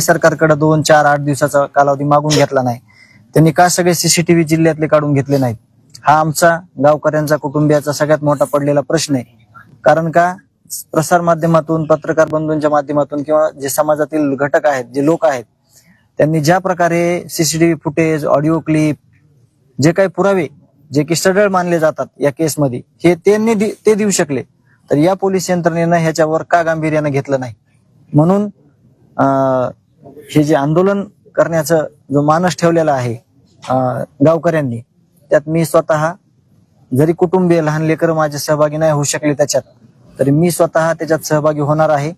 सरकारकडे 2, 4, 8 दिवसाचा कालावधी मागून घेतला नाही. त्यांनी का सगळे सीसीटीव्ही जिल्ह्यातले काढून घेतले नाहीत? हा आमचा गावकऱ्यांचा कुटुंबियाचा सगळ्यात मोठा पडलेला प्रश्न आहे. कारण का प्रसार माध्यमातून, पत्रकार बंधूंच्या माध्यमातून किंवा जे समाजातील घटक आहेत, जे लोक आहेत, त्यांनी ज्या प्रकारे सीसीटीव्ही फुटेज, ऑडिओ क्लिप, जे काही पुरावे जे की सढळ मानले जातात या केसमध्ये, हे त्यांनी ते देऊ शकले, तर या पोलीस यंत्रणेनं ह्याच्यावर का गांभीर्यानं घेतलं नाही? म्हणून हे जे आंदोलन करण्याचा जो मानस ठेवलेला आहे गावकऱ्यांनी, त्यात मी स्वतः, जरी कुटुंबीय लहान लेकर माझे सहभागी नाही होऊ शकले त्याच्यात, तरी मी स्वतः त्याच्यात सहभागी होणार आहे.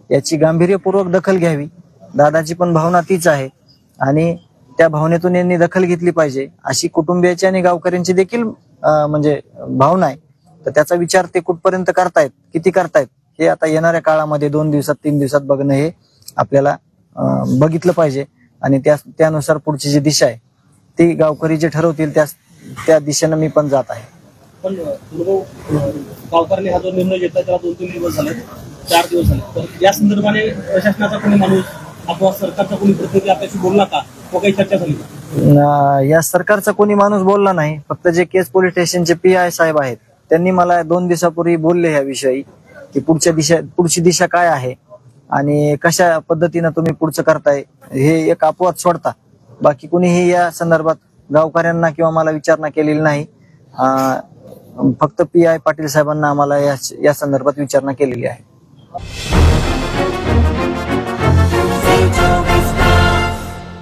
याची गांभीर्यपूर्वक दखल घ्यावी. दादाची पण भावना तीच आहे आणि त्या भावनेतून यांनी दखल घेतली पाहिजे अशी कुटुंबियाची आणि गावकऱ्यांची देखील म्हणजे भावना आहे. तर त्याचा विचार ते कुठपर्यंत करतायत, किती करतायत, हे आता येणाऱ्या काळामध्ये 2 दिवसात 3 दिवसात बघणं हे आपल्याला बघितलं पाहिजे आणि त्यानुसार पुढची जी दिशा आहे ती गावकरी जे ठरवतील त्या दिशेनं मी पण जात आहे. पण गावकऱ्यांनी हा जो निर्णय घेतला त्याला 2-3 दिवस झाले, 4 दिवस झाले, तर या संदर्भाने प्रशासनाचा कोणी माणूस अथवा सरकारचा कोणी प्रतिनिधी आपल्याशी बोलला का? काही चर्चा झाली? या सरकारचा कोणी माणूस बोलला नाही. फक्त जे केस पोलीस स्टेशनचे PI साहेब आहेत त्यांनी मला 2 दिवसापूर्वी बोलले ह्याविषयी की पुढची दिशा काय आहे आणि कशा पद्धतीनं तुम्ही पुढचं करताय, हे एक अपवाद सोडता बाकी कुणीही या संदर्भात गावकऱ्यांना किंवा मला विचारणा केलेली नाही. फक्त PI पाटील साहेबांना आम्हाला या संदर्भात विचारणा केलेली आहे.